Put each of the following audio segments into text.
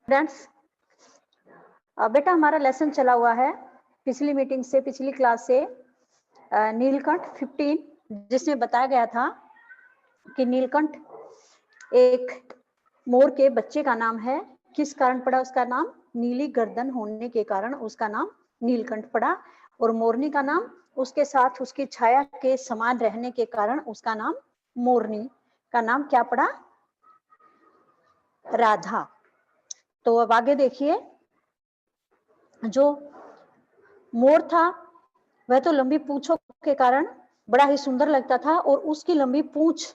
Friends, बेटा हमारा lesson चला हुआ है पिछली मीटिंग से, पिछली क्लास से, नीलकंठ 15, जिसमें बताया गया था कि नीलकंठ एक मोर के बच्चे का नाम है। किस कारण पड़ा उसका नाम? नीली गर्दन होने के कारण उसका नाम नीलकंठ पड़ा। और मोरनी का नाम उसके साथ उसकी छाया के समान रहने के कारण उसका नाम मोरनी का नाम क्या पड़ा? राधा। तो अब आगे देखिए, जो मोर था वह तो लंबी पूंछों के कारण बड़ा ही सुंदर लगता था, और उसकी लंबी पूंछ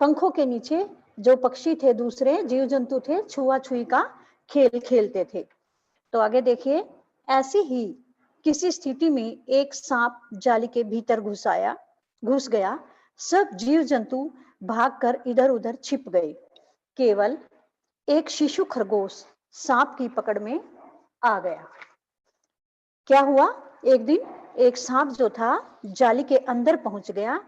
पंखों के नीचे जो पक्षी थे, दूसरे जीव जंतु थे, छुआ-छुई का खेल खेलते थे। तो आगे देखिए, ऐसी ही किसी स्थिति में एक सांप जाली के भीतर घुस गया। सब जीव जंतु भागकर इधर-उधर छिप गए। केवल एक शिशु खरगोश सांप की पकड़ में आ गया। क्या हुआ? एक दिन एक सांप जो था जाली के अंदर पहुंच गया,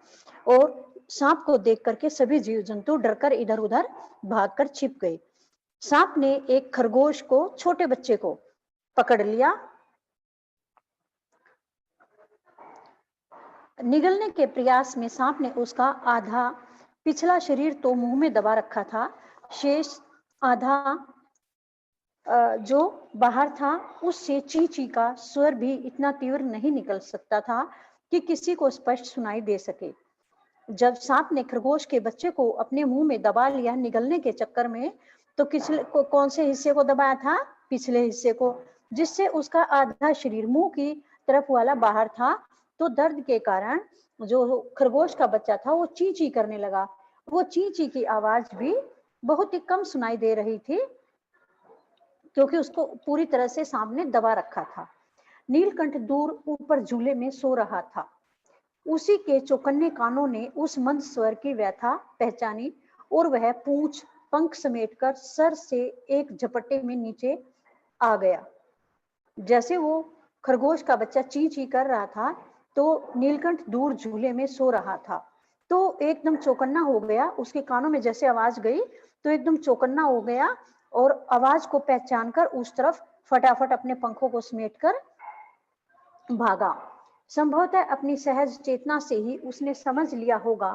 और सांप को देख करके सभी जीव जंतु डरकर इधर-उधर भागकर छिप गए। सांप ने एक खरगोश को, छोटे बच्चे को पकड़ लिया। निगलने के प्रयास में सांप ने उसका आधा पिछला शरीर तो मुंह में दबा रखा था, शेष आधा जो बाहर था उससे ची ची का स्वर भी इतना तीव्र नहीं निकल सकता था कि किसी को स्पष्ट सुनाई दे सके। जब सांप ने खरगोश के बच्चे को अपने मुंह में दबा लिया निगलने के चक्कर में, तो कौन से हिस्से को दबाया था? पिछले हिस्से को, जिससे उसका आधा शरीर मुंह की तरफ वाला बाहर था। तो दर्द के कारण जो खरगोश का बच्चा था वो ची ची करने लगा। वो ची ची की आवाज भी बहुत ही कम सुनाई दे रही थी, क्योंकि उसको पूरी तरह से सांप ने दबा रखा था। नीलकंठ दूर ऊपर झूले में सो रहा था। उसी के चौकन्ने कानों ने उस मंद स्वर की व्यथा पहचानी, और वह पूंछ पंख समेटकर सर से एक झपट्टे में नीचे आ गया। जैसे वो खरगोश का बच्चा ची ची कर रहा था, तो नीलकंठ दूर झूले में सो रहा था, तो एकदम चौकन्ना हो गया। उसके कानों में जैसे आवाज गई तो एकदम चौकन्ना हो गया, और आवाज को पहचान कर उस तरफ फटाफट अपने पंखों को समेटकर भागा। संभवतः अपनी सहज चेतना से ही उसने समझ लिया होगा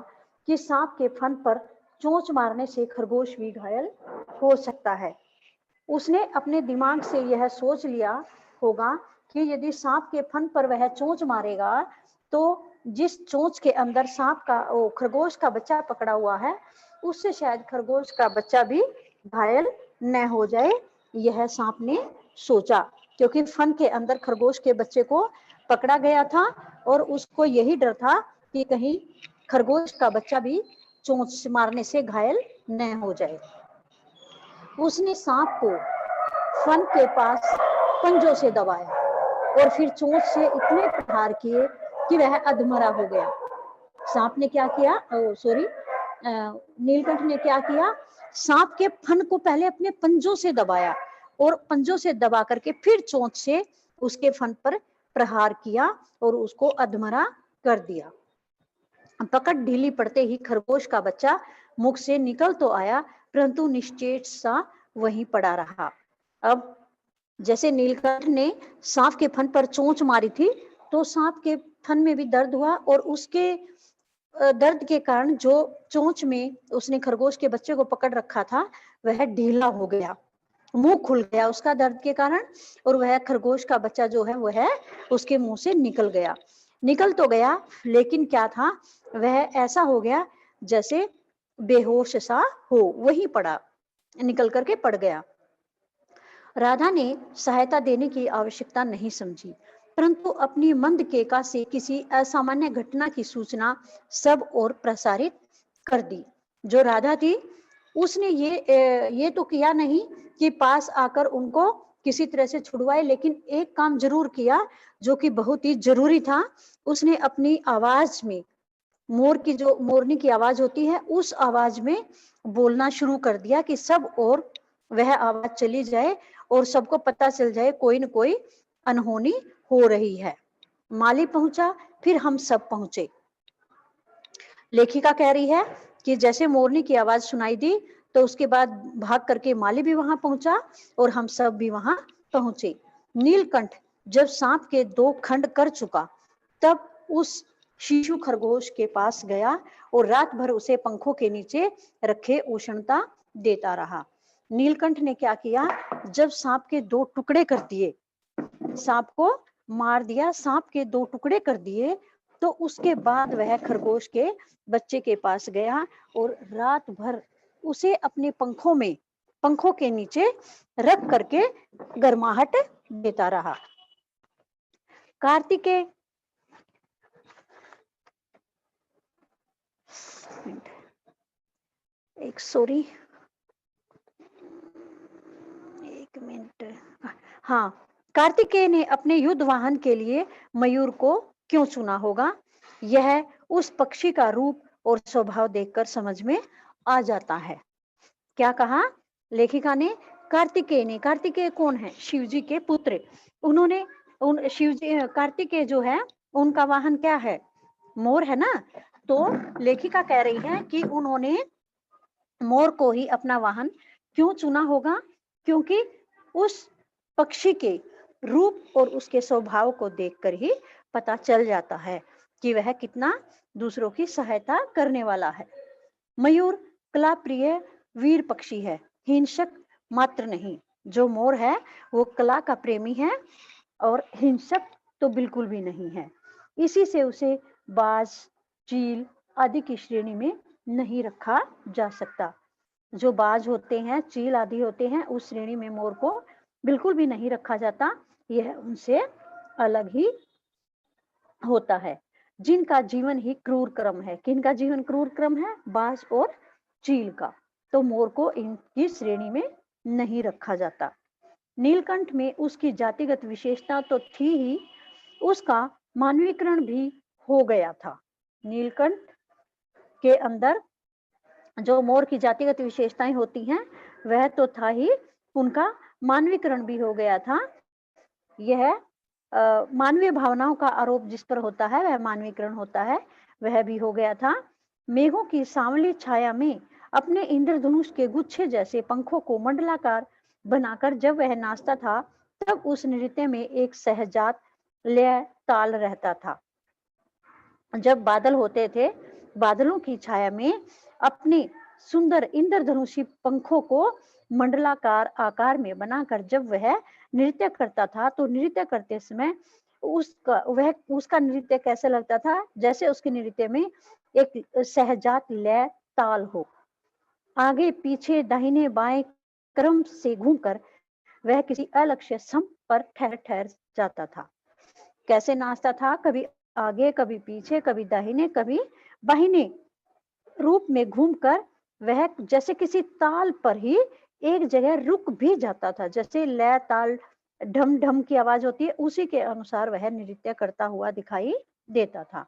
कि सांप के फन पर चोंच मारने से खरगोश भी घायल हो सकता है। उसने अपने दिमाग से यह सोच लिया होगा कि यदि सांप के फन पर वह चोंच मारेगा, तो जिस चोंच के अंदर सांप का खरगोश का बच्चा पकड़ा हुआ है, उससे शायद खरगोश का बच्चा भी घायल न हो जाए। यह सांप ने सोचा, क्योंकि फन के अंदर खरगोश के बच्चे को पकड़ा गया था, और उसको यही डर था कि कहीं खरगोश का बच्चा भी चोंच मारने से घायल न हो जाए। उसने सांप को फन के पास पंजों से दबाया, और फिर चोंच से इतने प्रहार किए कि वह अधमरा हो गया। सांप ने क्या किया? नीलकंठ ने क्या किया? सांप के फन को पहले अपने पंजों से दबाया, और पंजों से दबा करके फिर चोंच से उसके फन पर प्रहार किया और उसको अधमरा कर दिया। पकड़ ढीली पड़ते ही खरगोश का बच्चा मुख से निकल तो आया, परंतु निश्चेत सा वहीं पड़ा रहा। अब जैसे नीलकंठ ने सांप के फन पर चोंच मारी थी, तो सांप के फन में भी दर्द हुआ, और उसके दर्द के कारण जो चोंच में उसने खरगोश के बच्चे को पकड़ रखा था वह ढीला हो गया, मुंह खुल गया उसका दर्द के कारण, और वह खरगोश का बच्चा जो है वह उसके मुंह से निकल तो गया, लेकिन क्या था? वह ऐसा हो गया जैसे बेहोश सा हो, वहीं पड़ा, निकल करके पड़ गया। राधा ने सहायता देने की आवश्यकता नहीं समझी, परंतु अपनी मंद केका से किसी असामान्य घटना की सूचना सब ओर प्रसारित कर दी। जो राधा थी उसने ये तो किया नहीं कि पास आकर उनको किसी तरह से छुड़वाए, लेकिन एक काम जरूर किया जो कि बहुत ही जरूरी था। उसने अपनी आवाज में, मोरनी की आवाज होती है, उस आवाज में बोलना शुरू कर दिया कि सब और वह आवाज चली जाए और सबको पता चल जाए कोई न कोई अनहोनी हो रही है। माली पहुंचा, फिर हम सब पहुंचे। लेखिका कह रही है कि जैसे मोरनी की आवाज सुनाई दी तो उसके बाद भाग करके माली भी वहां पहुंचा और हम सब भी वहां पहुंचे। नीलकंठ जब सांप के 2 खंड कर चुका तब उस शिशु खरगोश के पास गया और रात भर उसे पंखों के नीचे रखे उष्णता देता रहा। नीलकंठ ने क्या किया, जब सांप के 2 टुकड़े कर दिए, सांप को मार दिया, सांप के 2 टुकड़े कर दिए, तो उसके बाद वह खरगोश के बच्चे के पास गया और रात भर उसे अपने पंखों के नीचे रख करके गर्माहट देता रहा। कार्तिकेय एक मिनट। हाँ, कार्तिकेय ने अपने युद्ध वाहन के लिए मयूर को क्यों चुना होगा, यह उस पक्षी का रूप और स्वभाव देखकर समझ में आ जाता है। क्या कहा लेखिका ने, कार्तिकेय कौन है, शिव जी के पुत्र। उन्होंने शिव जी, कार्तिकेय जो है उनका वाहन क्या है, मोर है ना। तो लेखिका कह रही है कि उन्होंने मोर को ही अपना वाहन क्यों चुना होगा, क्योंकि उस पक्षी के रूप और उसके स्वभाव को देखकर ही पता चल जाता है कि वह कितना दूसरों की सहायता करने वाला है। मयूर कला प्रिय वीर पक्षी है, हिंसक मात्र नहीं। जो मोर है वो कला का प्रेमी है और हिंसक तो बिल्कुल भी नहीं है। इसी से उसे बाज, चील आदि की श्रेणी में नहीं रखा जा सकता। जो बाज होते हैं, चील आदि होते हैं, उस श्रेणी में मोर को बिल्कुल भी नहीं रखा जाता। यह उनसे अलग ही होता है, जिनका जीवन ही क्रूर क्रम है। किनका जीवन क्रूर क्रम है, बाज और चील का। तो मोर को इनकी श्रेणी में नहीं रखा जाता। नीलकंठ में उसकी जातिगत विशेषता तो थी ही, उसका मानवीकरण भी हो गया था। नीलकंठ के अंदर जो मोर की जातिगत विशेषताएं होती हैं वह तो था ही, उनका मानवीकरण भी हो गया था। यह मानवीय भावनाओं का आरोप जिस पर होता है वह मानवीकरण होता है, वह भी हो गया था। मेघों की सांवली छाया में अपने इंद्रधनुष के गुच्छे जैसे पंखों को मंडलाकार बनाकर जब वह नाचता था तब उस नृत्य में एक सहजात लय ताल रहता था। जब बादल होते थे, बादलों की छाया में अपने सुंदर इंद्रधनुषी पंखों को मंडलाकार आकार में बनाकर जब वह नृत्य करता था तो नृत्य करते समय उसका नृत्य कैसे लगता था, जैसे उसके नृत्य में एक सहजात लय ताल हो। आगे पीछे दाहिने बाएं क्रम से घूमकर वह किसी अलक्ष्य सम पर ठहर जाता था। कैसे नाचता था, कभी आगे कभी पीछे, कभी दाहिने कभी बाहिने रूप में घूमकर वह जैसे किसी ताल पर ही एक जगह रुक भी जाता था। जैसे लय ताल ढम ढम की आवाज होती है उसी के अनुसार वह नृत्य करता हुआ दिखाई देता था।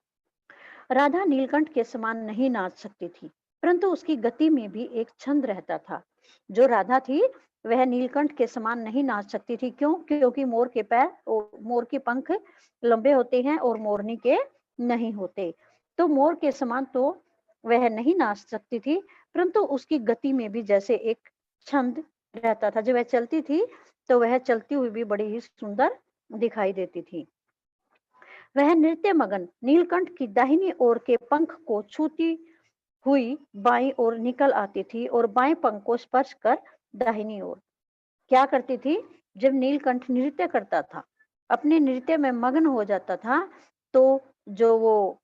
राधा नीलकंठ के समान नहीं नाच सकती थी, परंतु उसकी गति में भी एक छंद रहता था। जो राधा थी वह नीलकंठ के समान नहीं नाच सकती थी। क्यों? क्योंकि मोर के पैर और मोर के पंख लंबे होते हैं और मोरनी के नहीं होते। तो मोर के समान तो वह नहीं नाच सकती थी, परंतु उसकी गति में भी जैसे एक छंद रहता था। जब वह चलती थी तो वह चलती हुई भी बड़ी ही सुंदर दिखाई देती थी। वह नृत्य मगन नीलकंठ की दाहिनी ओर के पंख को छूती हुई बाईं ओर निकल आती थी और बाएं पंख को स्पर्श कर दाहिनी ओर। क्या करती थी, जब नीलकंठ नृत्य करता था, अपने नृत्य में मग्न हो जाता था, तो जो वो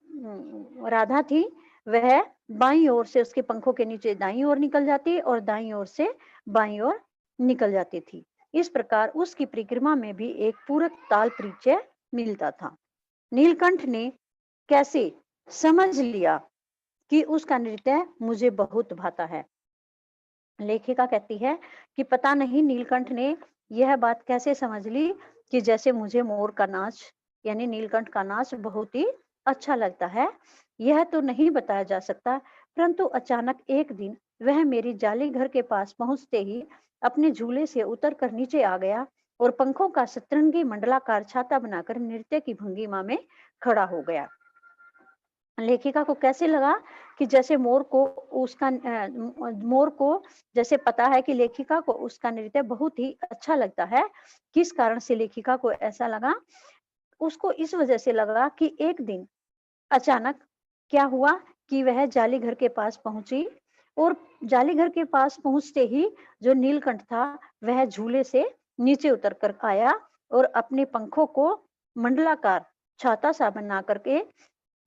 राधा थी वह बाईं ओर से उसके पंखों के नीचे दाईं ओर निकल जाती और दाईं ओर से बाईं ओर निकल जाती थी। इस प्रकार उसकी परिक्रमा में भी एक पूरक ताल परिचय मिलता था। नीलकंठ ने कैसे समझ लिया कि उसका नृत्य मुझे बहुत भाता है। लेखिका कहती है कि पता नहीं नीलकंठ ने यह बात कैसे समझ ली कि जैसे मुझे मोर का नाच यानी नीलकंठ का नाच बहुत ही अच्छा लगता है। यह तो नहीं बताया जा सकता, परंतु अचानक एक दिन वह मेरी जाली घर के पास पहुंचते ही अपने झूले से उतर कर नीचे आ गया और पंखों का सतरंगी मंडलाकार छाता बनाकर नृत्य की भंगिमा में खड़ा हो गया। लेखिका को कैसे लगा कि जैसे मोर को जैसे पता है कि लेखिका को उसका नृत्य बहुत ही अच्छा लगता है। किस कारण से लेखिका को ऐसा लगा? उसको इस वजह से लगा कि एक दिन अचानक क्या हुआ कि वह जाली घर के पास पहुंची और जाली घर के पास पहुंचते ही जो नीलकंठ था वह झूले से नीचे उतर कर आया और अपने पंखों को मंडलाकार छाता सा बना करके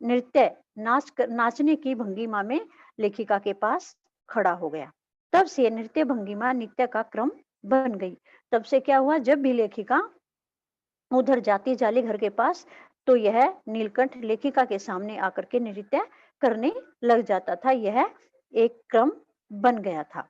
नृत्य नाचने की भंगिमा में लेखिका के पास खड़ा हो गया। तब से नृत्य भंगिमा नित्य का क्रम बन गई। तब से क्या हुआ, जब भी लेखिका उधर जाती जाली घर के पास तो यह नीलकंठ लेखिका के सामने आकर के नृत्य करने लग जाता था। यह एक क्रम बन गया था।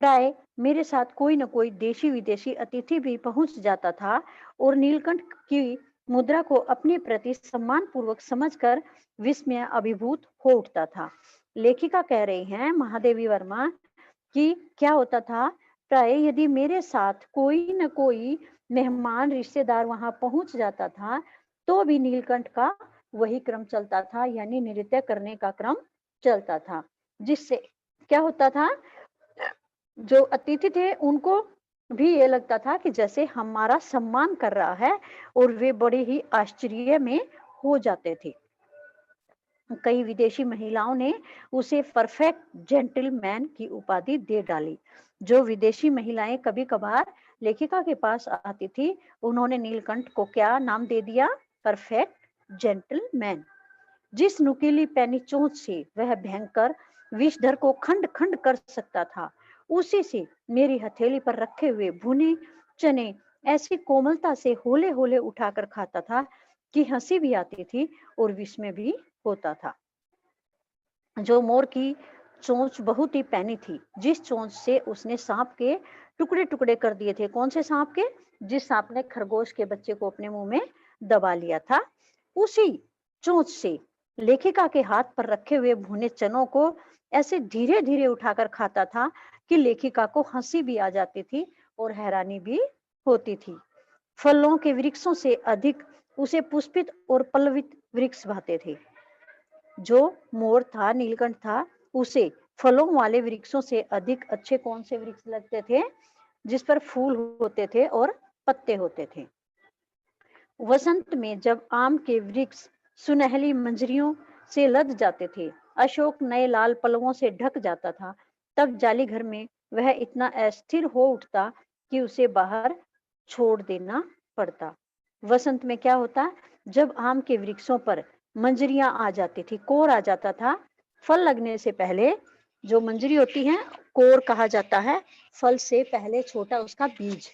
प्राय मेरे साथ कोई न कोई देशी विदेशी अतिथि भी पहुंच जाता था और नीलकंठ की मुद्रा को अपने प्रति सम्मान पूर्वक समझकर विस्मय अभिभूत हो उठता था। लेखिका कह रही हैं महादेवी वर्मा कि क्या होता था, प्राय यदि मेरे साथ कोई न कोई मेहमान रिश्तेदार वहां पहुंच जाता था तो भी नीलकंठ का वही क्रम चलता था, यानी नृत्य करने का क्रम चलता था। जिससे क्या होता था, जो अतिथि थे उनको भी ये लगता था कि जैसे हमारा सम्मान कर रहा है और वे बड़े ही आश्चर्य में हो जाते थे। कई विदेशी महिलाओं ने उसे परफेक्ट जेंटलमैन की उपाधि दे डाली। जो विदेशी महिलाएं कभी कभार लेखिका के पास आती थी उन्होंने नीलकंठ को क्या नाम दे दिया, परफेक्ट जेंटलमैन। जिस नुकीली पैनी चोंच से वह भयंकर विषधर को खंड खंड कर सकता था, उसी से मेरी हथेली पर रखे हुए भुने चने ऐसी कोमलता से होले होले उठाकर खाता था कि हंसी भी आती थी और विस्मय भी होता था। जो मोर की चोंच बहुत ही पैनी थी, जिस चोंच से उसने सांप के टुकड़े टुकड़े कर दिए थे। कौन से सांप के? जिस सांप ने खरगोश के बच्चे को अपने मुंह में दबा लिया था, उसी चोंच से लेखिका के हाथ पर रखे हुए भुने चनों को ऐसे धीरे धीरे उठाकर खाता था कि लेखिका को हंसी भी आ जाती थी और हैरानी भी होती थी। फलों के वृक्षों से अधिक उसे पुष्पित और पल्लवित वृक्ष भाते थे। जो मोर था, नीलकंठ था, उसे फलों वाले वृक्षों से अधिक अच्छे कौन से वृक्ष लगते थे? जिस पर फूल होते थे और पत्ते होते थे। वसंत में जब आम के वृक्ष सुनहली मंजरियों से लद जाते थे, अशोक नए लाल पलवों से ढक जाता था, तब जाली घर में वह इतना अस्थिर हो उठता कि उसे बाहर छोड़ देना पड़ता। वसंत में क्या होता, जब आम के वृक्षों पर मंजरियां आ जाती थी, कोर आ जाता था। फल लगने से पहले जो मंजरी होती है कोर कहा जाता है, फल से पहले छोटा उसका बीज।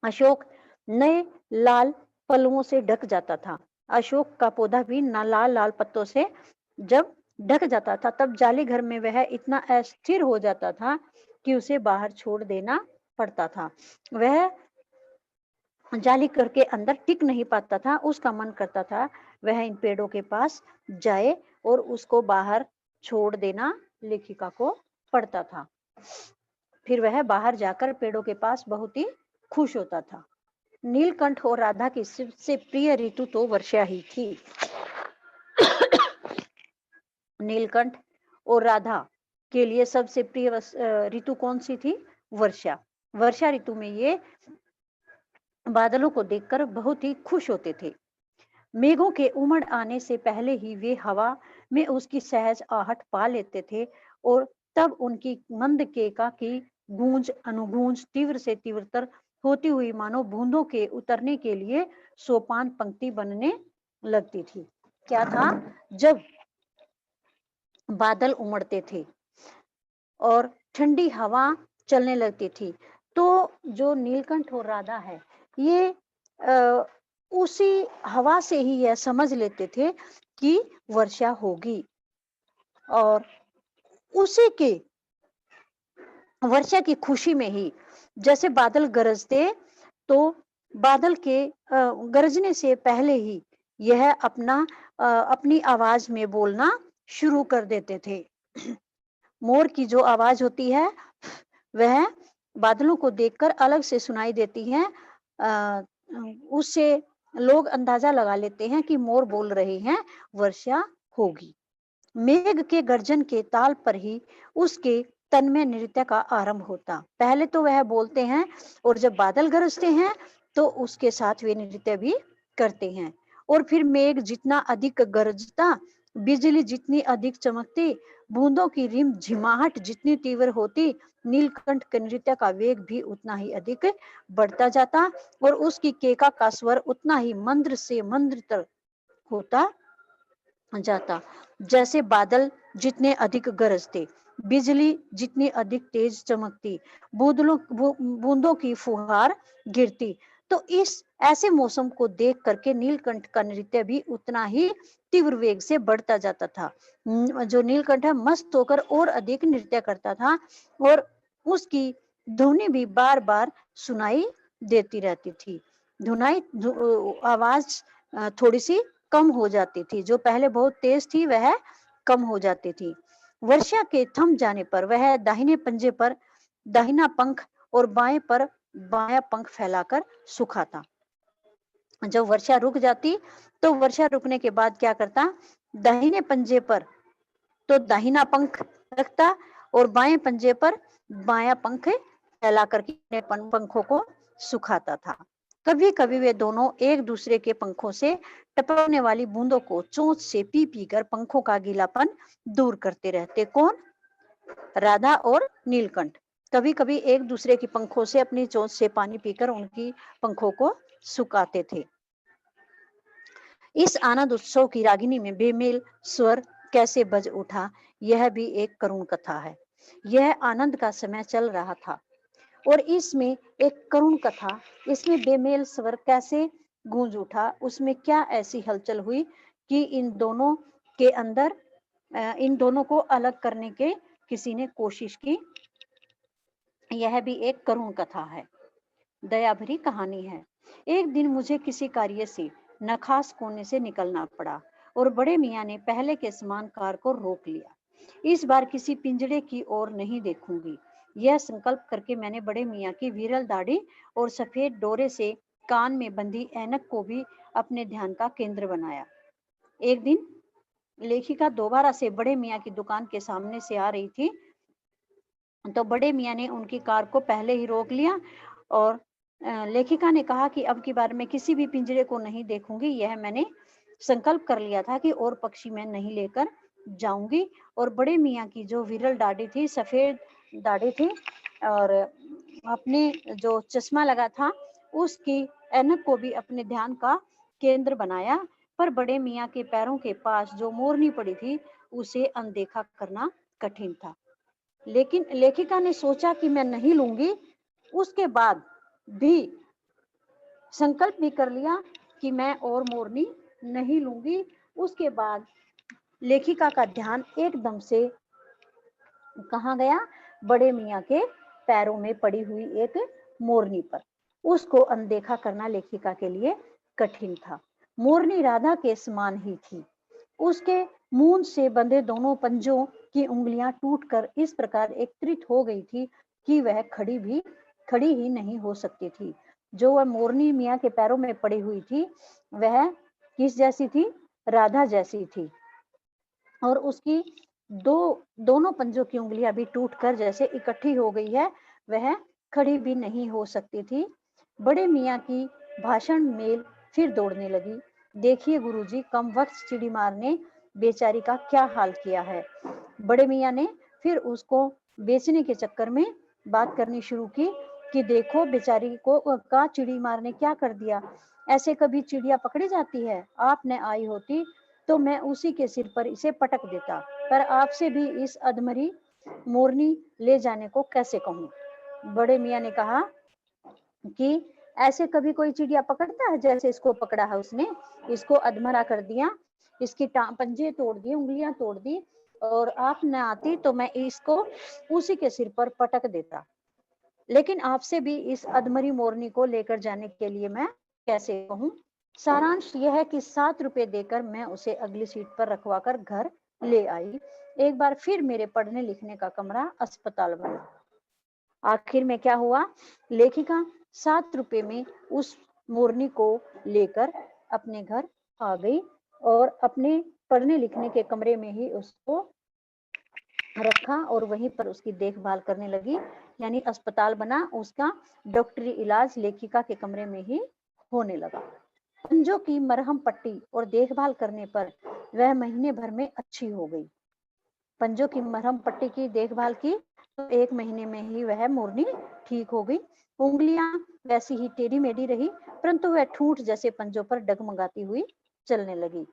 अशोक नए लाल पलवों से ढक जाता था। अशोक का पौधा भी लाल लाल पत्तों से जब ढक जाता था तब जाली घर में वह इतना अस्थिर हो जाता था कि उसे बाहर छोड़ देना पड़ता था। वह जाली करके अंदर टिक नहीं पाता था। उसका मन करता था वह इन पेड़ों के पास जाए और उसको बाहर छोड़ देना लेखिका को पड़ता था। फिर वह बाहर जाकर पेड़ों के पास बहुत ही खुश होता था। नीलकंठ और राधा की सबसे प्रिय ऋतु तो वर्षा ही थी। नीलकंठ और राधा के लिए सबसे प्रिय ऋतु कौन सी थी? वर्षा। वर्षा ऋतु में ये बादलों को देखकर बहुत ही खुश होते थे। मेघों के उमड़ आने से पहले ही वे हवा में उसकी सहज आहट पा लेते थे और तब उनकी मंद केका की गूंज अनुगूंज तीव्र से तीव्रतर होती हुई मानो बूंदों के उतरने के लिए सोपान पंक्ति बनने लगती थी। क्या था? जब बादल उमड़ते थे और ठंडी हवा चलने लगती थी तो जो नीलकंठ और राधा है ये उसी हवा से ही यह समझ लेते थे कि वर्षा होगी और उसी के वर्षा की खुशी में ही जैसे बादल गरजते तो बादल के गरजने से पहले ही यह अपनी आवाज में बोलना शुरू कर देते थे। मोर की जो आवाज होती है वह बादलों को देखकर अलग से सुनाई देती है। उससे लोग अंदाजा लगा लेते हैं कि मोर बोल रहे हैं, वर्षा होगी। मेघ के गर्जन के ताल पर ही उसके तन में नृत्य का आरंभ होता। पहले तो वह बोलते हैं और जब बादल गरजते हैं तो उसके साथ वे नृत्य भी करते हैं। और फिर मेघ जितना अधिक गरजता, बिजली जितनी अधिक चमकती, बूंदों की रिम झिमाहट जितनी तीव्र होती, नीलकंठ के नृत्य का वेग भी उतना ही अधिक बढ़ता जाता और उसकी केका का स्वर उतना ही मंद्र से मंद्रतर होता जाता। जैसे बादल जितने अधिक गरजते, बिजली जितनी अधिक तेज चमकती, बूंदों की फुहार गिरती, तो इस ऐसे मौसम को देख करके नीलकंठ का नृत्य भी उतना ही तीव्र वेग से बढ़ता जाता था। जो नीलकंठ है मस्त होकर और अधिक नृत्य करता था और उसकी ध्वनि भी बार बार सुनाई देती रहती थी। आवाज थोड़ी सी कम हो जाती थी, जो पहले बहुत तेज थी वह कम हो जाती थी। वर्षा के थम जाने पर वह दाहिने पंजे पर दाहिना पंख और बाएं पर बायां पंख फैलाकर सुखाता। जब वर्षा रुक जाती तो वर्षा रुकने के बाद क्या करता, दाहिने पंजे पर तो दाहिना पंख रखता और बाएं पंजे पर बायां पंख फैला करके अपने पंखों को सुखाता था। कभी कभी वे दोनों एक दूसरे के पंखों से टपकने वाली बूंदों को चोंच से पी पी कर पंखों का गीलापन दूर करते रहते। कौन? राधा और नीलकंठ कभी कभी एक दूसरे की पंखों से अपनी चोंच से पानी पीकर उनकी पंखों को सुखाते थे। इस आनंद उत्सव की रागिनी में बेमेल स्वर कैसे बज उठा, यह भी एक करुण कथा है। यह आनंद का समय चल रहा था और इसमें एक करुण कथा, इसमें बेमेल स्वर कैसे गूंज उठा, उसमें क्या ऐसी हलचल हुई कि इन दोनों के अंदर इन दोनों को अलग करने के किसी ने कोशिश की। यह भी एक करुण कथा है, दया भरी कहानी है। एक दिन मुझे किसी कार्य से नखास कोने से निकलना पड़ा और बड़े मियाँ ने पहले के समान कार को रोक लिया। इस बार किसी पिंजड़े की ओर नहीं देखूंगी, यह संकल्प करके मैंने बड़े मियाँ की विरल दाढ़ी और सफेद डोरे से कान में बंधी ऐनक को भी अपने ध्यान का केंद्र बनाया। एक दिन लेखिका दोबारा से बड़े मियाँ की दुकान के सामने से आ रही थी, तो बड़े मियाँ ने उनकी कार को पहले ही रोक लिया और लेखिका ने कहा कि अब की बार मैं किसी भी पिंजरे को नहीं देखूंगी, यह मैंने संकल्प कर लिया था कि और पक्षी मैं नहीं लेकर जाऊंगी। और बड़े मियाँ की जो विरल दाढ़ी थी, सफेद दाढ़ी थी और अपने जो चश्मा लगा था उसकी ऐनक को भी अपने ध्यान का केंद्र बनाया, पर बड़े मियाँ के पैरों के पास जो मोरनी पड़ी थी उसे अनदेखा करना कठिन था। लेकिन लेखिका ने सोचा कि मैं नहीं लूंगी, उसके बाद भी संकल्प भी कर लिया कि मैं और मोरनी नहीं लूंगी। उसके बाद लेखिका का ध्यान एकदम से कहाँ गया? बड़े मियाँ के पैरों में पड़ी हुई एक मोरनी पर। उसको अनदेखा करना लेखिका के लिए कठिन था। मोरनी राधा के समान ही थी। उसके मूंछ से बंधे दोनों पंजों की उंगलियां टूटकर इस प्रकार एकत्रित हो गई थी कि वह खड़ी ही नहीं हो सकती थी। जो वह मोरनी मियाँ के पैरों में पड़ी हुई थी वह किस जैसी थी? राधा जैसी थी। और उसकी दोनों पंजों की उंगलियां भी टूटकर जैसे इकट्ठी हो गई है, वह खड़ी भी नहीं हो सकती थी। बड़े मियाँ की भाषण मेल फिर दौड़ने लगी। देखिए गुरुजी, कम वक्त चिड़ी मार ने बेचारी का क्या हाल किया है। बड़े मियाँ ने फिर उसको बेचने के चक्कर में बात करनी शुरू की कि देखो बेचारी को का चिड़ी मार ने क्या कर दिया। ऐसे कभी चिड़िया पकड़ी जाती है? आप न आई होती तो मैं उसी के सिर पर इसे पटक देता, पर आपसे भी इस अधमरी मोरनी ले जाने को कैसे कहूँ। बड़े मियाँ ने कहा कि ऐसे कभी कोई चिड़िया पकड़ता है जैसे इसको पकड़ा है उसने, इसको अधमरा कर दिया, इसकी पंजे तोड़ दिए, उंगलियां तोड़ दी, और आप न आती तो मैं इसको उसी के सिर पर पटक देता। लेकिन आपसे भी इस अधमरी मोरनी को लेकर जाने के लिए मैं कैसे कहूँ। सारांश यह है कि 7 रुपए देकर मैं उसे अगली सीट पर रखवाकर घर ले आई। एक बार फिर मेरे पढ़ने लिखने का कमरा अस्पताल बना। आखिर में क्या हुआ? लेखिका 7 रुपए में उस मोरनी को लेकर अपने घर आ गई और अपने पढ़ने लिखने के कमरे में ही उसको रखा और वहीं पर उसकी देखभाल करने लगी। यानी अस्पताल बना उसका डॉक्टरी इलाज लेखिका के कमरे में ही होने लगा। पंजों की मरहम पट्टी और देखभाल करने पर वह महीने भर में अच्छी हो गई। पंजों की मरहम पट्टी की देखभाल की तो 1 महीने में ही वह मोरनी ठीक हो गई। उंगलियां वैसी ही टेढ़ी मेढ़ी रही, परंतु वह ठूंठ जैसे पंजों पर डगमगाती हुई चलने लगी।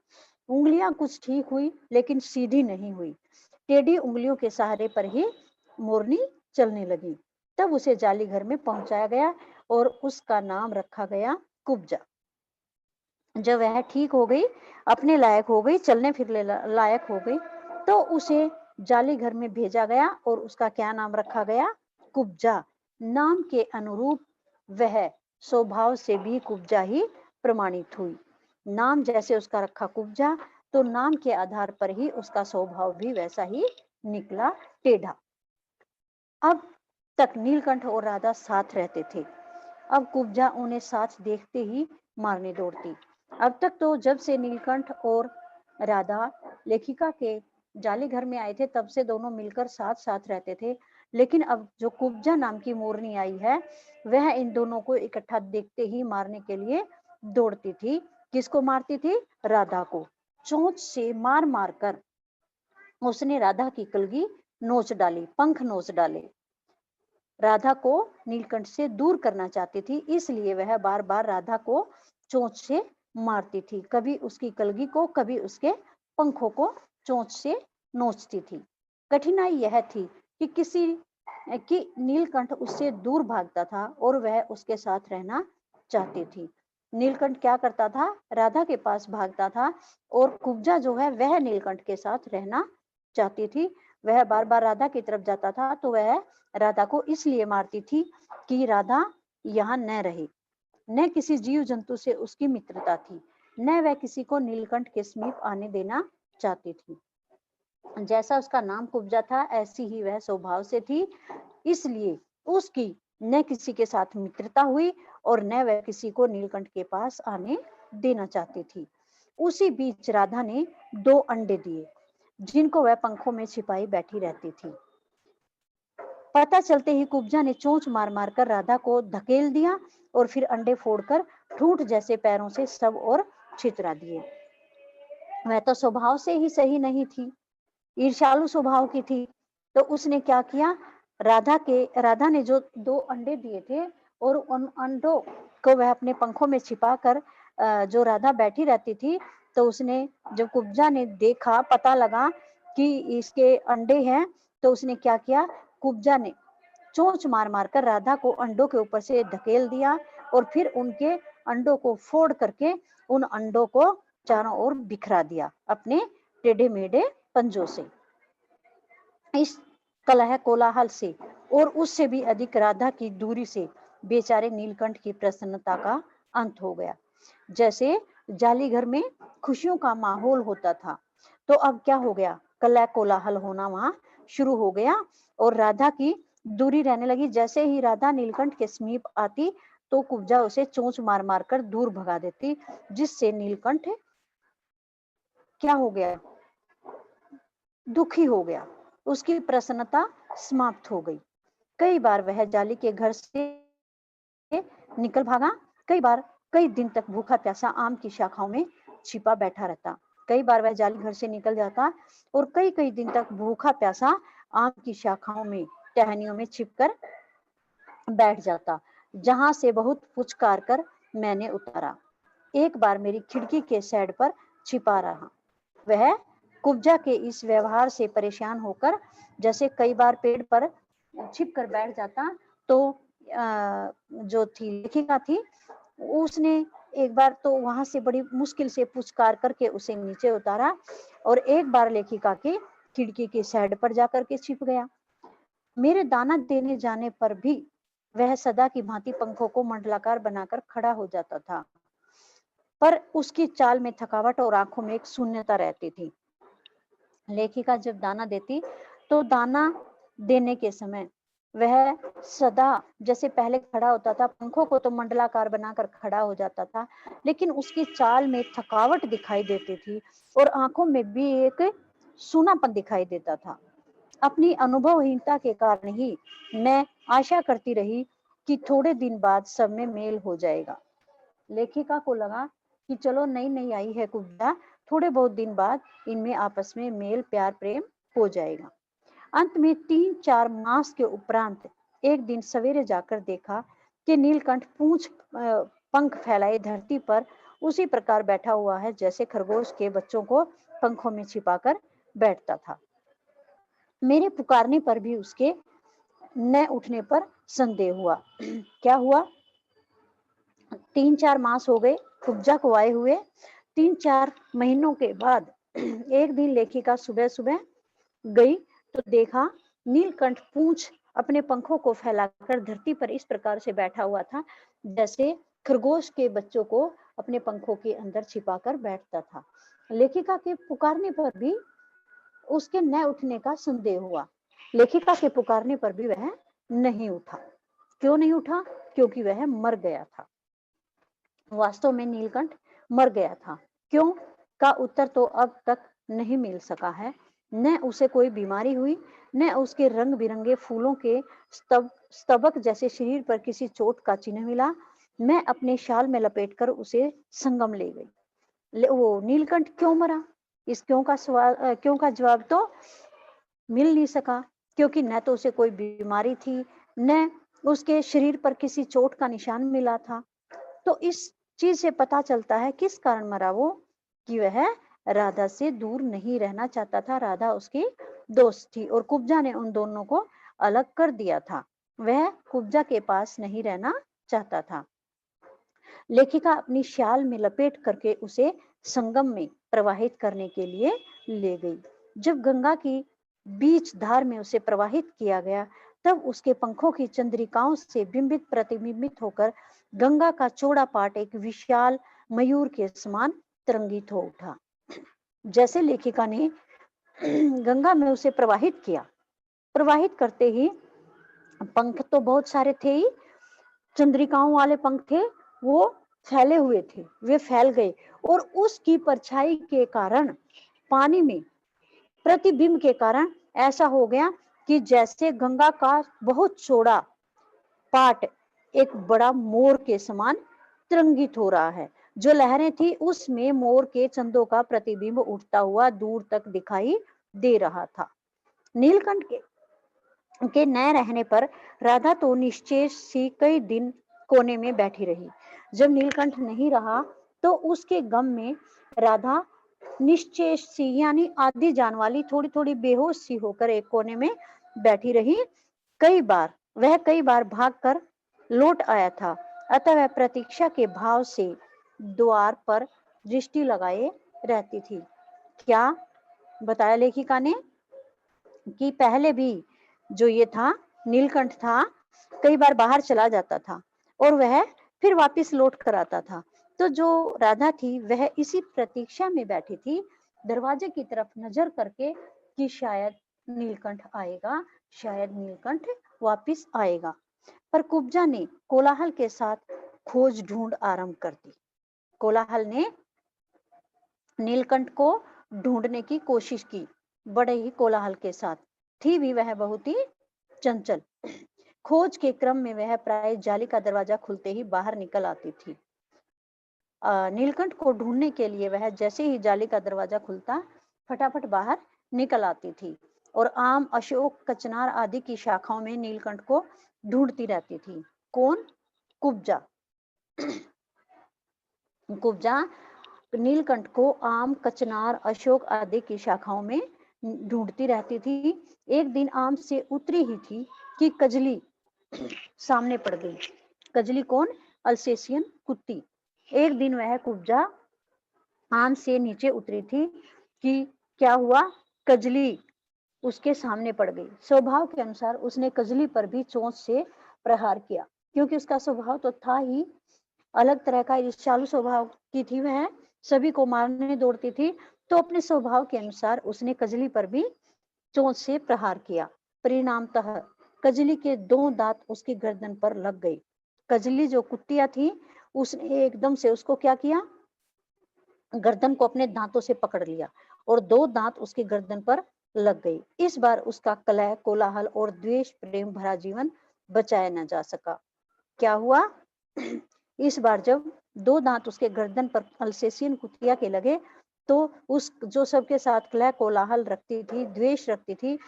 उंगलियां कुछ ठीक हुई, लेकिन सीधी नहीं हुई। टेढ़ी उंगलियों के सहारे पर ही मोरनी चलने लगी। तब उसे जाली घर में पहुंचाया गया और उसका नाम रखा गया कुब्जा। जब वह ठीक हो गई, अपने लायक हो गई, चलने फिरने लायक हो गई, तो उसे जाली घर में भेजा गया और उसका क्या नाम रखा गया? कुब्जा। नाम के अनुरूप वह स्वभाव से भी कुब्जा ही प्रमाणित हुई। नाम जैसे उसका रखा कुब्जा, तो नाम के आधार पर ही उसका स्वभाव भी वैसा ही निकला, टेढ़ा। अब तक नीलकंठ और राधा साथ रहते थे। अब कुब्जा उन्हें साथ देखते ही मारने दौड़ती। अब तक तो जब से नीलकंठ और राधा लेखिका के जाली घर में आए थे, तब से दोनों मिलकर साथ साथ रहते थे। लेकिन अब जो कुब्जा नाम की मोरनी आई है, वह इन दोनों को इकट्ठा देखते ही मारने के लिए दौड़ती थी। किसको मारती थी? राधा को। चोंच से मार मार कर उसने राधा की कलगी नोच डाली, पंख नोच डाले। राधा को नीलकंठ से दूर करना चाहती थी, इसलिए वह बार बार राधा को चोंच से मारती थी। कभी उसकी कलगी को, कभी उसके पंखों को चोंच से नोचती थी। कठिनाई यह थी कि नीलकंठ उससे दूर भागता था और वह उसके साथ रहना चाहती थी। नीलकंठ क्या करता था? राधा के पास भागता था और कुब्जा जो है वह नीलकंठ के साथ रहना चाहती थी। वह बार बार राधा की तरफ जाता था, तो वह राधा को इसलिए मारती थी कि राधा यहाँ न रहे। न किसी जीव जंतु से उसकी मित्रता थी, न वह किसी को नीलकंठ के समीप आने देना चाहती थी। जैसा उसका नाम कुब्जा था, ऐसी ही वह स्वभाव से थी, इसलिए उसकी न किसी के साथ मित्रता हुई और न वह किसी को नीलकंठ के पास आने देना चाहती थी। उसी बीच राधा ने 2 अंडे दिए, जिनको वह पंखों में छिपाई बैठी रहती थी। पता चलते ही कुब्जा ने चोंच मार मार कर राधा को धकेल दिया और फिर अंडे फोड़कर ठूंठ जैसे पैरों से सब और छितरा दिए। वह तो स्वभाव से ही सही नहीं थी, ईर्ष्यालु स्वभाव की थी। तो उसने क्या किया? राधा ने जो 2 अंडे दिए थे और उन अंडों को वह अपने पंखों में छिपाकर जो राधा बैठी रहती थी, तो उसने, जब कुब्जा ने देखा, पता लगा कि इसके अंडे हैं, तो उसने क्या किया? कुब्जा ने चोंच मार मार कर राधा को अंडों के ऊपर से धकेल दिया और फिर उनके अंडों को फोड़ करके उन अंडों को चारों ओर बिखरा दिया अपने टेढ़े मेढ़े पंजों से। इस कलह कोलाहल से और उससे भी अधिक राधा की दूरी से बेचारे नीलकंठ की प्रसन्नता का अंत हो गया। जैसे जाली घर में खुशियों का माहौल होता था, तो अब क्या हो गया? कलह कोलाहल होना वहां शुरू हो गया और राधा की दूरी रहने लगी। जैसे ही राधा नीलकंठ के समीप आती, तो कुब्जा उसे चोंच मार मार कर दूर भगा देती, जिससे नीलकंठ क्या हो गया? दुखी हो गया, उसकी प्रसन्नता समाप्त हो गई। कई बार वह जाली के घर से निकल भागा, कई बार कई दिन तक भूखा प्यासा आम की शाखाओं में छिपा बैठा रहता। कई बार वह जाली घर से निकल जाता और कई कई दिन तक भूखा प्यासा आम की शाखाओं में, टहनियों में छिपकर बैठ जाता, जहां से बहुत पुचकार कर मैंने उतारा। एक बार मेरी खिड़की के साइड पर छिपा रहा। वह कुब्जा के इस व्यवहार से परेशान होकर, जैसे कई बार पेड़ पर छिप कर बैठ जाता, तो जो थी लेखिका थी, उसने एक बार तो वहां से बड़ी मुश्किल से पुचकार करके उसे नीचे उतारा और एक बार लेखिका के खिड़की की साइड पर जाकर के छिप गया। मेरे दाना देने जाने पर भी वह सदा की भांति पंखों को मंडलाकार बनाकर खड़ा हो जाता था, पर उसकी चाल में थकावट और आंखों में एक शून्यता रहती थी। लेखिका जब दाना देती, तो दाना देने के समय वह सदा जैसे पहले खड़ा होता था, पंखों को तो मंडलाकार बनाकर खड़ा हो जाता था, लेकिन उसकी चाल में थकावट दिखाई देती थी और आंखों में भी एक सूनापन दिखाई देता था। अपनी अनुभवहीनता के कारण ही मैं आशा करती रही कि थोड़े दिन बाद सब में मेल हो जाएगा। लेखिका को लगा कि चलो नई नई आई है कुब्जा, थोड़े बहुत दिन बाद इनमें आपस में मेल प्यार प्रेम हो जाएगा। अंत में 3-4 मास के उपरांत एक दिन सवेरे जाकर देखा कि नीलकंठ पूंछ पंख फैलाए धरती पर उसी प्रकार बैठा हुआ है जैसे खरगोश के बच्चों को पंखों में छिपाकर बैठता था। मेरे पुकारने पर भी उसके न उठने पर संदेह हुआ। क्या हुआ? 3-4 मास हो गए कुब्जा को आए हुए। 3-4 महीनों के बाद एक दिन लेखिका सुबह सुबह गई तो देखा नीलकंठ पूंछ अपने पंखों को फैलाकर धरती पर इस प्रकार से बैठा हुआ था जैसे खरगोश के बच्चों को अपने पंखों के अंदर छिपाकर बैठता था। लेखिका के पुकारने पर भी उसके न उठने का संदेह हुआ। लेखिका के पुकारने पर भी वह नहीं उठा। क्यों नहीं उठा? क्योंकि वह मर गया था। वास्तव में नीलकंठ मर गया था। क्यों का उत्तर तो अब तक नहीं मिल सका है। न उसे कोई बीमारी हुई, न उसके रंग बिरंगे फूलों के स्तबक जैसे शरीर पर किसी चोट का चिन्ह मिला। मैं अपने शाल में लपेटकर उसे संगम ले गई। वो नीलकंठ क्यों मरा? इस क्यों का जवाब तो मिल नहीं सका, क्योंकि न तो उसे कोई बीमारी थी, न उसके शरीर पर किसी चोट का निशान मिला था। तो इस चीज से पता चलता है किस कारण मरा वो, कि वह राधा से दूर नहीं रहना चाहता था। राधा उसकी दोस्त थी और कुब्जा ने उन दोनों को अलग कर दिया था। वह कुब्जा के पास नहीं रहना चाहता था। लेखिका अपनी शाल में लपेट करके उसे संगम में प्रवाहित करने के लिए ले गई। जब गंगा की बीच धार में उसे प्रवाहित किया गया, तब उसके पंखों की चंद्रिकाओं से बिंबित प्रतिबिंबित होकर गंगा का चौड़ा पाट एक विशाल मयूर के समान तरंगित हो उठा। जैसे लेखिका ने गंगा में उसे प्रवाहित किया, प्रवाहित करते ही पंख तो बहुत सारे थे ही, चंद्रिकाओं वाले पंख थे, वो फैले हुए थे, वे फैल गए और उसकी परछाई के कारण पानी में प्रतिबिंब के कारण ऐसा हो गया कि जैसे गंगा का बहुत चौड़ा पाट एक बड़ा मोर के समान तरंगित हो रहा है। जो लहरें थी उसमें मोर के चंदों का प्रतिबिंब उठता हुआ दूर तक दिखाई दे रहा था। नीलकंठ के न रहने पर राधा तो निश्चय सी कई दिन कोने में बैठी रही। जब नीलकंठ नहीं रहा तो उसके गम में राधा निश्चय सी यानी आधी जान वाली थोड़ी थोड़ी बेहोश सी होकर एक कोने में बैठी रही। कई बार भागकर लौट आया था, अतः वह प्रतीक्षा के भाव से द्वार पर दृष्टि लगाए रहती थी। क्या बताया लेखिका ने कि पहले भी जो ये था नीलकंठ था, कई बार बाहर चला जाता था और वह फिर वापस लौट कर आता था। तो जो राधा थी वह इसी प्रतीक्षा में बैठी थी, दरवाजे की तरफ नजर करके कि शायद नीलकंठ आएगा, शायद नीलकंठ वापस आएगा। पर कुब्जा ने कोलाहल के साथ खोज ढूंढ आरंभ कर दी। कोलाहल ने नीलकंठ को ढूंढने की कोशिश की, बड़े ही कोलाहल के साथ। थी भी वह बहुत ही चंचल। खोज के क्रम में वह प्राय जाली का दरवाजा खुलते ही बाहर निकल आती थी। नीलकंठ को ढूंढने के लिए वह जैसे ही जाली का दरवाजा खुलता फटाफट बाहर निकल आती थी और आम, अशोक, कचनार आदि की शाखाओं में नीलकंठ को ढूंढती रहती थी। कौन? कुब्जा। कुब्जा नीलकंठ को आम, कचनार, अशोक आदि की शाखाओं में ढूंढती रहती थी। एक दिन आम से उतरी ही थी कि कजली सामने पड़ गई। कजली कौन? अल्सेशियन कुत्ती। एक दिन वह कुब्जा आम से नीचे उतरी थी कि क्या हुआ, कजली उसके सामने पड़ गई। स्वभाव के अनुसार उसने कजली पर भी चोंच से प्रहार किया, क्योंकि उसका स्वभाव तो था ही अलग तरह का, ईर्ष्यालु स्वभाव की थी वह, सभी को मारने दौड़ती थी। तो अपने स्वभाव के अनुसार उसने कजली पर भी चोंच से प्रहार किया। परिणामतः कजली के 2 दांत उसकी गर्दन पर लग गए। कजली जो कुतिया थी, उसने एकदम से उसको क्या किया, गर्दन को अपने दांतों से पकड़ लिया और 2 दांत उसकी गर्दन पर लग गई। इस बार उसका कलह, कोलाहल और द्वेष प्रेम भरा जीवन बचाया न जा सका। क्या हुआ? इस बार जब 2 दांत उसके गर्दन पर अल्सेशियन कुतिया के लगे, तो उस जो सबके साथ कलह कोलाहल रखती थी, द्वेष रखती थी,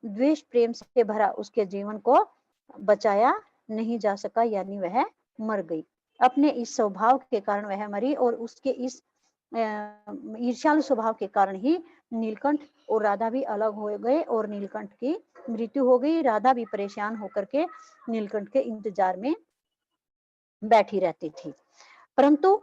द्वेष प्रेम से भरा उसके जीवन को बचाया नहीं जा सका, यानी वह मर गई। अपने इस स्वभाव के कारण वह मरी और उसके इस ईर्ष्यालु स्वभाव के कारण ही नीलकंठ और राधा भी अलग हो गए और नीलकंठ की मृत्यु हो गई। राधा भी परेशान होकर के नीलकंठ के इंतजार में बैठी रहती थी। परंतु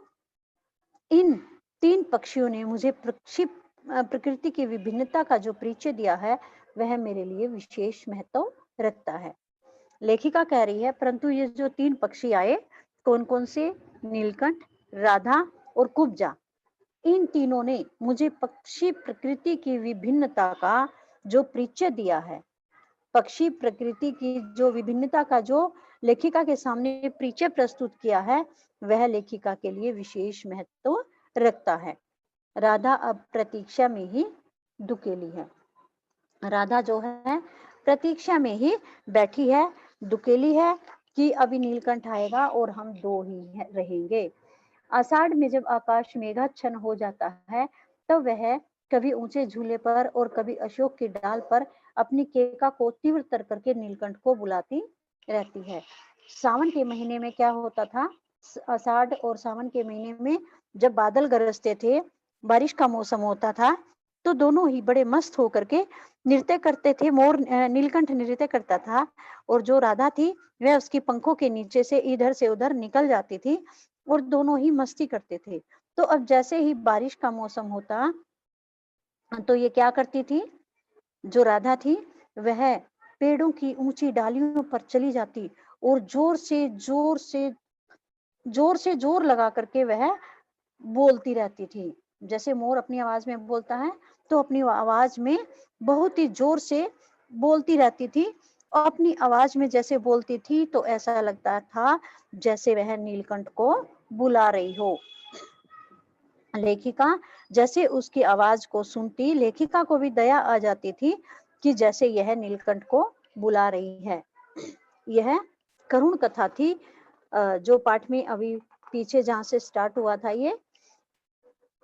इन 3 पक्षियों ने मुझे प्रकृति की विभिन्नता का जो परिचय दिया है, वह मेरे लिए विशेष महत्व रखता है। लेखिका कह रही है, परंतु ये जो 3 पक्षी आए, कौन-कौन से? नीलकंठ, राधा और कुब्जा। इन तीनों ने मुझे पक्षी प्रकृति की विभिन्नता का जो परिचय दिया है, पक्षी प्रकृति की जो विभिन्नता का जो लेखिका के सामने परिचय प्रस्तुत किया है, वह लेखिका के लिए विशेष महत्व रखता है। राधा अब प्रतीक्षा में ही दुकेली है। राधा जो है प्रतीक्षा में ही बैठी है, दुकेली है कि अभी नीलकंठ आएगा और हम 2 ही रहेंगे। आषाढ़ में जब आकाश मेघाच्छन्न हो जाता है, तब वह कभी ऊंचे झूले पर और कभी अशोक की डाल पर अपनी केका को तीव्र तर करके नीलकंठ को बुलाती रहती है। सावन के महीने में क्या होता था? आषाढ़ और सावन के महीने में जब बादल गरजते थे, बारिश का मौसम होता था, तो दोनों ही बड़े मस्त होकर के नृत्य करते थे। नीलकंठ नृत्य करता था और जो राधा थी, वह उसकी पंखों के नीचे से इधर से उधर निकल जाती थी और दोनों ही मस्ती करते थे। तो अब जैसे ही बारिश का मौसम होता, तो ये क्या करती थी? जो राधा थी, वह पेड़ों की ऊंची डालियों पर चली जाती और जोर लगा करके वह बोलती रहती थी। जैसे मोर अपनी आवाज में बोलता है, तो अपनी आवाज में बहुत ही जोर से बोलती रहती थी और अपनी आवाज में जैसे बोलती थी, तो ऐसा लगता था जैसे वह नीलकंठ को बुला रही हो। लेखिका जैसे उसकी आवाज को सुनती, लेखिका को भी दया आ जाती थी कि जैसे यह नीलकंठ को बुला रही है। यह करुण कथा थी। जो पाठ में अभी पीछे जहां से स्टार्ट हुआ था, ये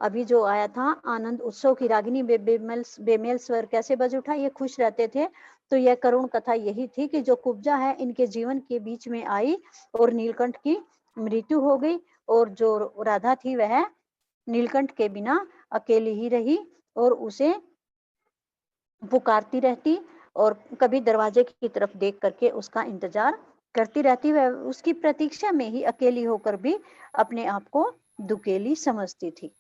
अभी जो आया था, आनंद उत्सव की रागिनी बेमेल स्वर कैसे बज उठा, ये खुश रहते थे। तो यह करुण कथा यही थी कि जो कुब्जा है, इनके जीवन के बीच में आई और नीलकंठ की मृत्यु हो गई और जो राधा थी, वह नीलकंठ के बिना अकेली ही रही और उसे पुकारती रहती और कभी दरवाजे की तरफ देख करके उसका इंतजार करती रहती। वह उसकी प्रतीक्षा में ही अकेली होकर भी अपने आप को दुकेली समझती थी।